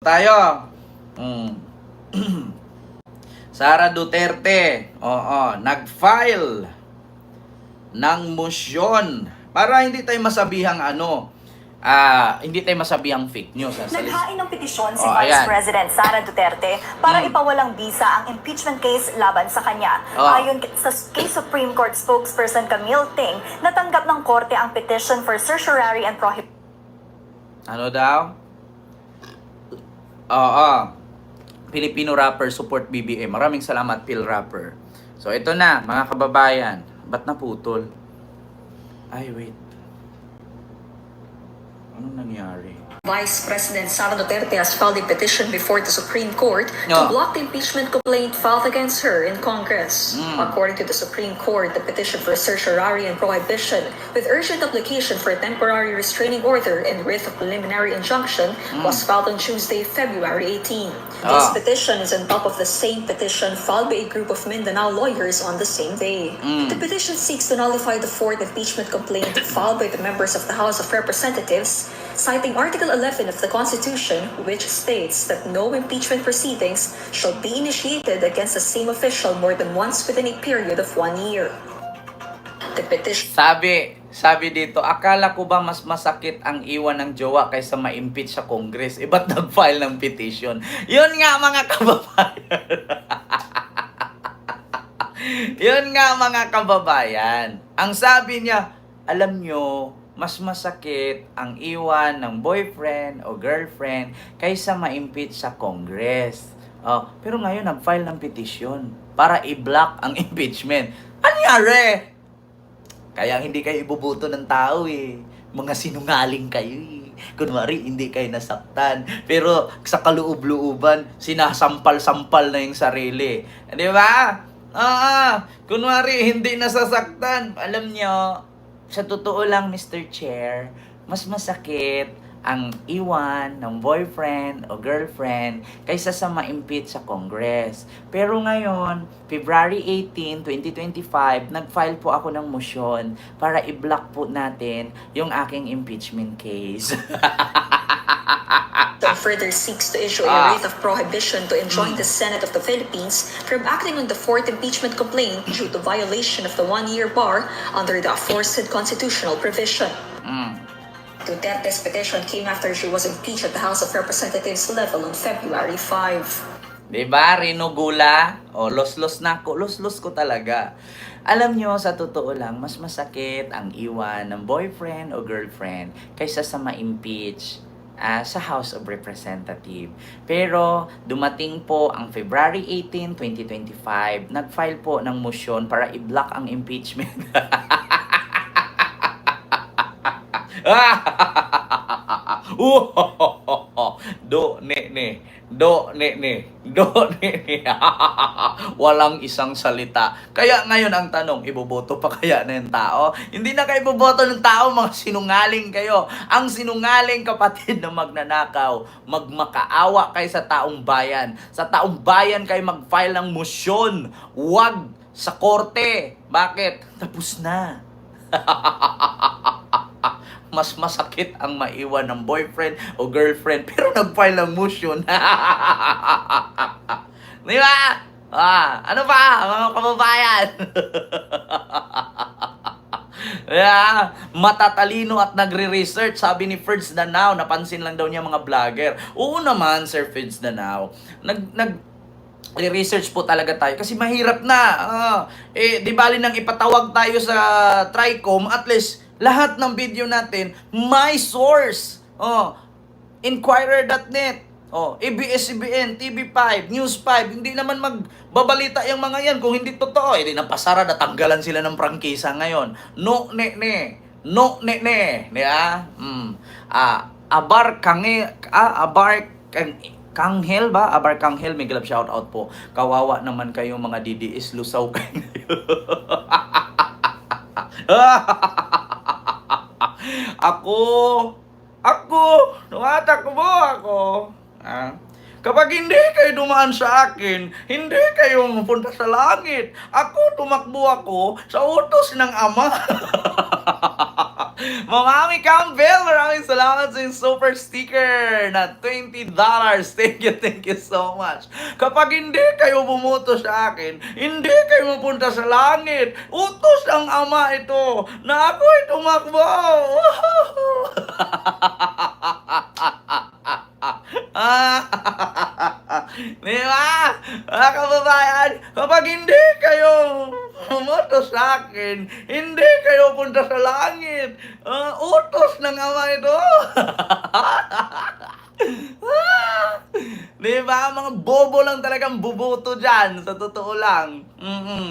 Tayo. Sara Duterte, nag-file ng motion para hindi tayo masabihang hindi tayo masabihang fake news. Naghain ng petisyon si Vice President Sara Duterte para ipawalang bisa ang impeachment case laban sa kanya. Ayon sa kay Supreme Court spokesperson Camille Ting, natanggap ng korte ang petition for certiorari and prohibition. Ano daw? Filipino rapper support BBM. Maraming salamat, Phil Rapper. So ito na, mga kababayan. Ba't naputol? Ay, wait. Anong nangyari? Vice President Sara Duterte has filed a petition before the Supreme Court to block the impeachment complaint filed against her in Congress. According to the Supreme Court, the petition for certiorari and prohibition with urgent application for a temporary restraining order and writ of preliminary injunction was filed on Tuesday, February 18. This petition is on top of the same petition filed by a group of Mindanao lawyers on the same day. The petition seeks to nullify the fourth impeachment complaint filed by the members of the House of Representatives, citing Article 11 of the Constitution, which states that no impeachment proceedings shall be initiated against the same official more than once within a period of 1 year. The petition... Sabi dito, akala ko ba mas masakit ang iwan ng jowa kaysa ma-impeach sa Congress? Ba't nag-file ng petition? Yun nga mga kababayan. Yun nga mga kababayan. Ang sabi niya, alam nyo, mas masakit ang iwan ng boyfriend o girlfriend kaysa ma-impeach sa Congress. Pero ngayon, nag-file ng petition para i-block ang impeachment. Anyari? Kaya hindi kayo ibubuto ng tao eh. Mga sinungaling kayo eh. Kunwari, hindi kayo nasaktan. Pero sa kaloob-looban, sinasampal-sampal na yung sarili. Di ba? Kunwari, hindi nasasaktan. Alam nyo, sa totoo lang, Mr. Chair, mas masakit ang iwan ng boyfriend o girlfriend kaysa sa ma-impeach sa Congress. Pero ngayon, February 18, 2025, nag-file po ako ng motion para i-block po natin yung aking impeachment case. Further seeks to issue a writ of prohibition to enjoin the Senate of the Philippines from acting on the fourth impeachment complaint due to violation of the 1-year bar under the aforesaid constitutional provision. Duterte's petition came after she was impeached at the House of Representatives level on February 5. Diba, Rinugula? Los-los na ko. Los-los ko talaga. Alam nyo, sa totoo lang, mas masakit ang iwan ng boyfriend o girlfriend kaysa sa ma-impeach sa House of Representatives. Pero dumating po ang February 18, 2025, nag-file po ng motion para i-block ang impeachment. Walang isang salita. Kaya ngayon ang tanong, iboboto pa kaya na yung tao? Hindi na kayo iboboto ng tao, mga sinungaling kayo. Ang sinungaling kapatid na magnanakaw, magmakaawa kayo sa taong bayan. Sa taong bayan kayo mag-file ng motion. Wag sa korte. Bakit? Tapos na. Mas masakit ang maiwan ng boyfriend o girlfriend pero nag-file ng motion. Di ba? Ano pa, mga kababayan? Matatalino at nagre-research, sabi ni Ferds Danao. Napansin lang daw niya mga vlogger. Oo naman, Sir Ferds Danao. Research po talaga tayo kasi mahirap na. Di bali nang ipatawag tayo sa TRICOM, at least lahat ng video natin may source. Inquirer.net, ABS-CBN, TV5, News 5. Hindi naman magbabalita yung mga yan kung hindi totoo. Hindi na pasara, natanggalan sila ng prangkisa ngayon. No, ne. Kanghel ba? Abar Kanghel, may galap shout out po. Kawawa naman kayo mga DDS, lusaw kayo. Tumatakbo ako. Kapag hindi kayo dumaan sa akin, hindi kayo mapunta sa langit. Tumakbo ako sa utos ng Ama. Mommy Campbell, maraming salamat sa yung super sticker na $20. Thank you so much. Kapag hindi kayo bumuto sa akin, hindi kayo mapunta sa langit. Utos ang Ama ito na ako'y tumakbo. Di ba? Mga kababayan, kapag hindi kayo bumoto sa akin, hindi kayo punta sa langit. Utos ng Ama ito. Di ba? Mga bobo lang talagang buboto dyan. Sa totoo lang.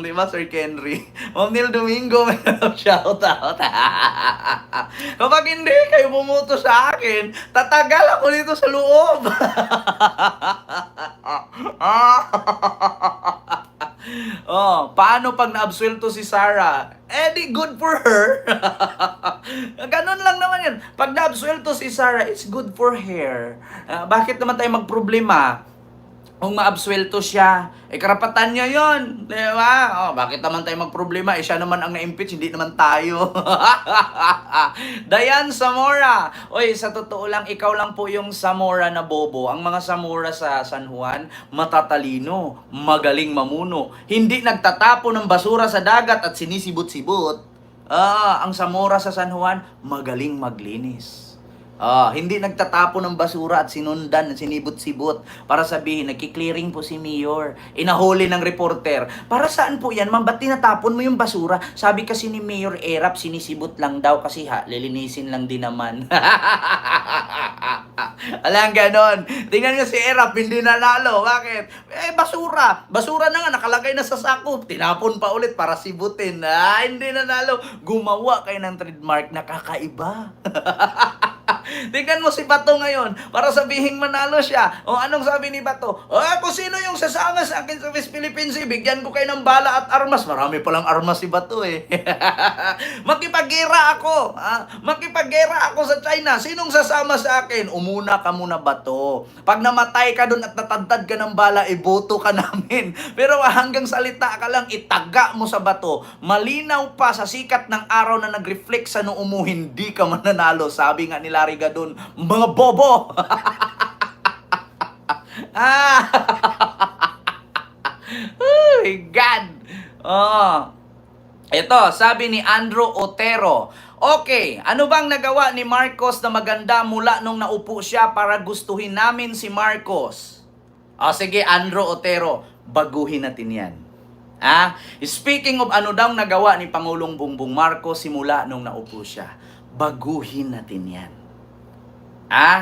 Di ba, Sir Kenry? Ma'am Neil Domingo, may shout out. Kapag hindi kayo bumoto sa akin, tatagal ako dito sa loob. Paano pag naabsuelto si Sarah? Di good for her. Ganun lang naman yan. Pag naabsuelto si Sarah, it's good for her. Bakit naman tayo magproblema? Kung maabsuelto siya, karapatan niya yon, di ba? Bakit naman tayo magproblema? Siya naman ang na-impeach, hindi naman tayo. Dayan Zamora. Oy, sa totoo lang, ikaw lang po yung Zamora na bobo. Ang mga Zamora sa San Juan, matatalino, magaling mamuno, hindi nagtatapo ng basura sa dagat at sinisibot-sibot. Ang Zamora sa San Juan, magaling maglinis. Hindi nagtatapo ng basura at sinundan, sinibot-sibot para sabihin, nagki-clearing po si Mayor. Inahuli ng reporter. Para saan po yan, ma'am? Ba't tinatapon mo yung basura? Sabi kasi ni Mayor Erap, sinisibot lang daw kasi lilinisin lang din naman. Alang ganon. Tingnan nga si Erap, hindi nanalo. Bakit? Basura. Basura na nga, nakalagay na sa sako. Tinapon pa ulit para sibutin. Hindi nanalo. Gumawa kayo ng trademark na kakaiba. Tingnan mo si Bato ngayon para sabihin manalo siya. Anong sabi ni Bato? Kung sino yung sasama sa akin sa Miss Philippines, bigyan ko kayo ng bala at armas. Marami palang armas si Bato Makipag-gera ako. Makipag-gera ako sa China. Sinong sasama sa akin? Umuna ka muna, Bato. Pag namatay ka dun at natadtad ka ng bala, iboto ka namin. Pero hanggang salita ka lang, itaga mo sa Bato. Malinaw pa sa sikat ng araw na nag-reflect sa noo mo, hindi ka mananalo. Sabi nga ni Larry Gadon, mga bobo! Oh my God! Ito, sabi ni Andrew Otero, okay, ano bang nagawa ni Marcos na maganda mula nung naupo siya para gustuhin namin si Marcos? Sige, Andrew Otero, baguhin natin yan. Speaking of ano daw nagawa ni Pangulong Bongbong Marcos simula nung naupo siya, baguhin natin yan.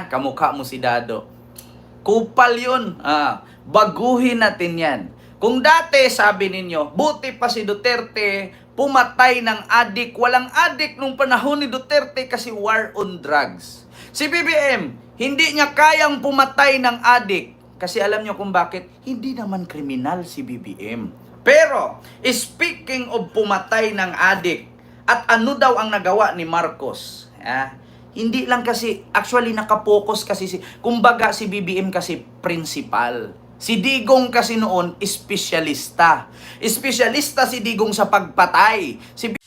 Kamukha mo si Dado. Kupal yun. Baguhin natin yan. Kung dati, sabi ninyo, buti pa si Duterte, pumatay ng adik. Walang adik nung panahon ni Duterte kasi war on drugs. Si BBM, hindi niya kayang pumatay ng adik. Kasi alam niyo kung bakit? Hindi naman kriminal si BBM. Pero, speaking of pumatay ng adik, at ano daw ang nagawa ni Marcos? Hindi lang kasi, actually nakapokus kasi kumbaga si BBM kasi principal. Si Digong kasi noon, espesyalista. Espesyalista si Digong sa pagpatay. Si